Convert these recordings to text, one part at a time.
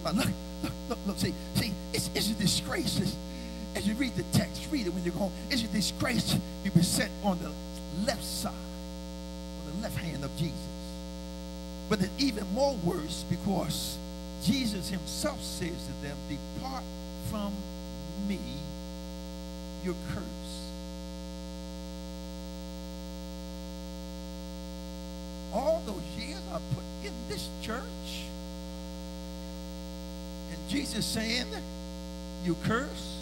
talking about. Look, see, it's a disgrace. As you read the text, read it when you go home. It's a disgrace to be set on the left side, on the left hand of Jesus. But it's even more worse because Jesus himself says to them, depart from me, you're cursed. All those years I put in this church, and Jesus saying, you curse.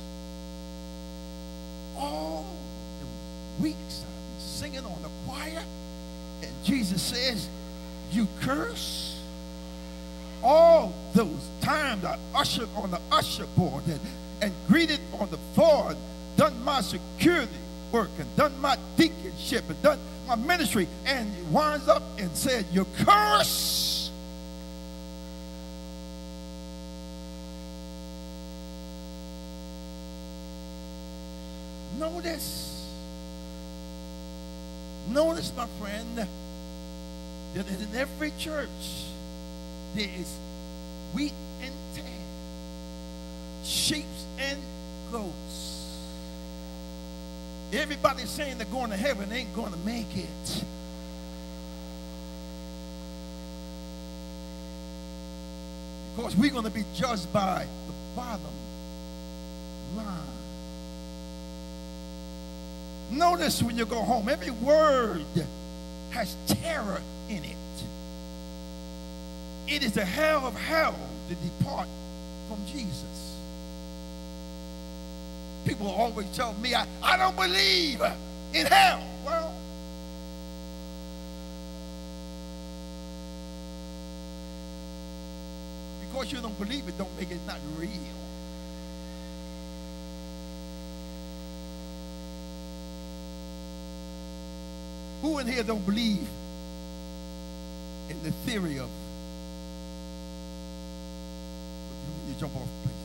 All the weeks I've been singing on the choir, and Jesus says, you curse. All those times I ushered on the usher board and greeted on the floor, and done my security work, and done my deaconship, and done my ministry, and he winds up and said, you curse. Notice, my friend, that in every church there is wheat and tares, sheep and goats. Everybody's saying they're going to heaven, ain't going to make it. Because we're going to be judged by the bottom line. Notice when you go home, every word has terror in it. It is the hell of hell to depart from Jesus. People always tell me, I don't believe in hell. Well, because you don't believe it, don't make it not real. Who in here don't believe in the theory of when you jump off places?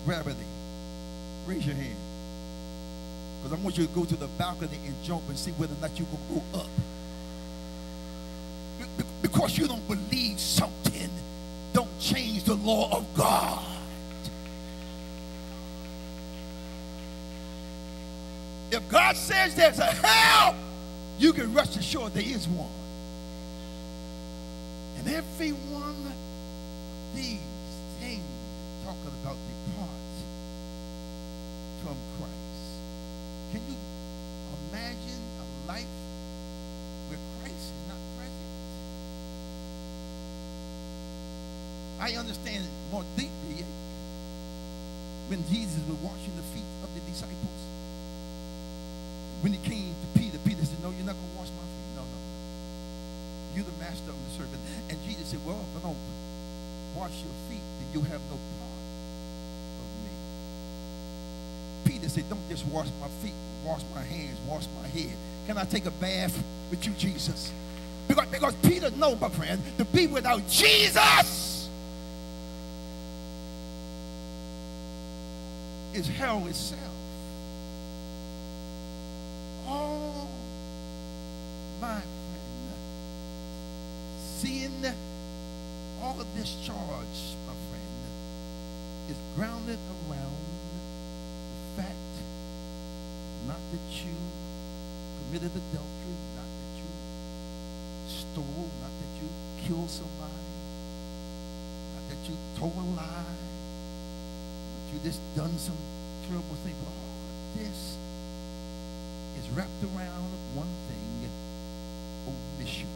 Gravity. Raise your hand. Because I want you to go to the balcony and jump and see whether or not you can go up. Because you don't believe something, don't change the law of God. If God says there's a hell, you can rest assured there is one. And every one of these things talking about depart from Christ. Can you imagine a life where Christ is not present? I understand more deeply when Jesus was washing the feet of the disciples. When he came to Peter, Peter said, no, you're not going to wash my feet. No. You're the master of the servant. And Jesus said, well, if I don't wash your feet, then you have no part of me. Peter said, don't just wash my feet, wash my hands, wash my head. Can I take a bath with you, Jesus? Because Peter knows, my friend, to be without Jesus is hell itself. Oh, my friend, seeing all of this charge, my friend, is grounded around the fact not that you committed adultery, not that you stole, not that you killed somebody, not that you told a lie, not you just done some terrible thing, but all of this is wrapped around one thing: omission.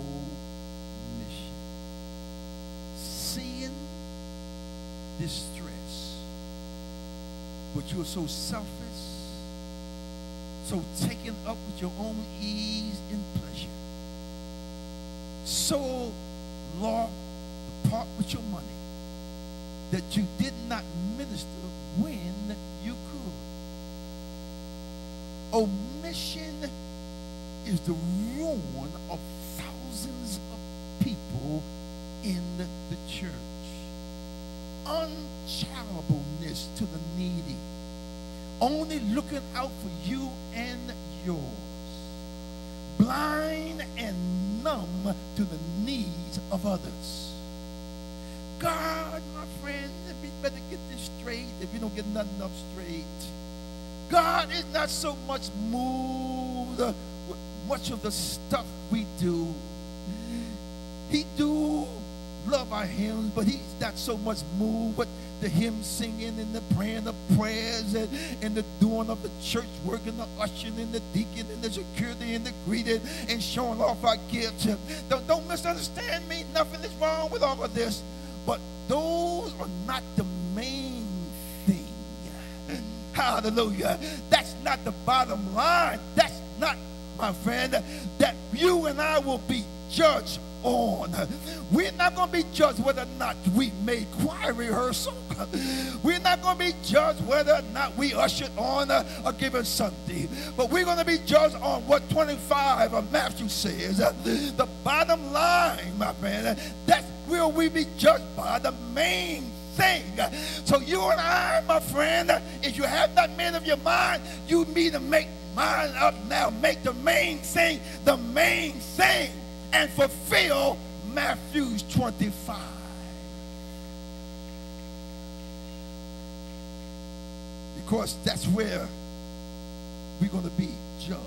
Omission. Seeing distress, but you are so selfish, so taken up with your own ease and pleasure, so lost the part with your money that you did not minister when you could. Omission is the ruin of thousands of people in the church. Uncharitableness to the needy. Only looking out for you and yours. Blind and numb to the needs of others. God, my friend, we better get this straight if you don't get nothing up straight. God is not so much moved with much of the stuff we do. He do love our hymns, but he's not so much moved with the hymn singing and the praying of prayers and the doing of the church work and the ushering and the deacon and the security and the greeting and showing off our gifts. Don't misunderstand me. Nothing is wrong with all of this. But those are not the main thing. Hallelujah. That's not the bottom line. That's not, my friend, that you and I will be judged on. We're not going to be judged whether or not we made choir rehearsal. We're not going to be judged whether or not we ushered on a given Sunday. But we're going to be judged on what 25 of Matthew says. The bottom line, my friend, that's where we be judged by, the main thing. So you and I, my friend, if you have not made up your mind, you need to make mine up now. Make the main thing the main thing and fulfill Matthew 25. Because that's where we're going to be judged.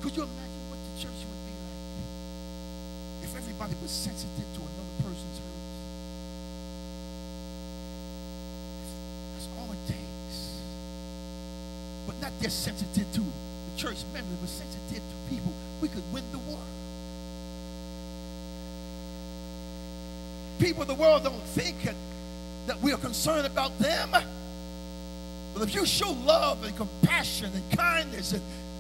Could you imagine what the church would be like if everybody was sensitive to another person's hurt? That's all it takes. But not just sensitive to the church members, but sensitive to people. We could win the world. People of the world don't think that we are concerned about them. But if you show love and compassion and kindness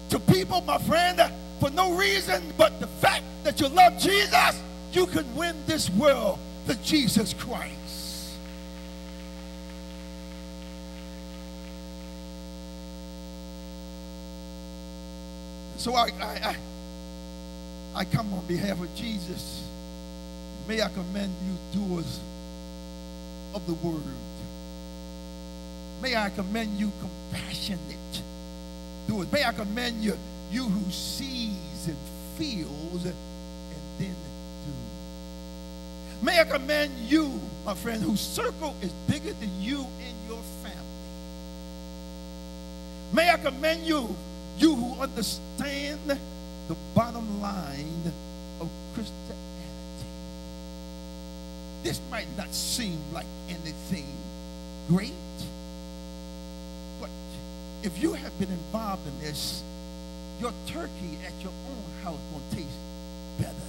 to people, my friend, for no reason but the fact that you love Jesus, you can win this world for Jesus Christ. So I come on behalf of Jesus. May I commend you, doers of the word. May I commend you, compassionate doers. May I commend you, you who sees and feels and then do. May I commend you, my friend, whose circle is bigger than you and your family. May I commend you, you who understand the bottom line of Christianity. This might not seem like anything great, but if you have been involved in this, your turkey at your own house is going to taste better.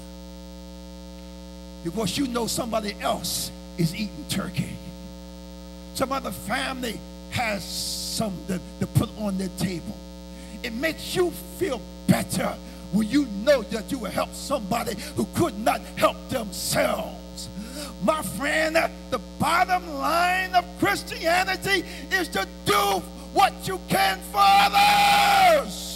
Because you know somebody else is eating turkey. Some other family has something to put on their table. It makes you feel better when you know that you will help somebody who could not help themselves. My friend, the bottom line of Christianity is to do what you can for others.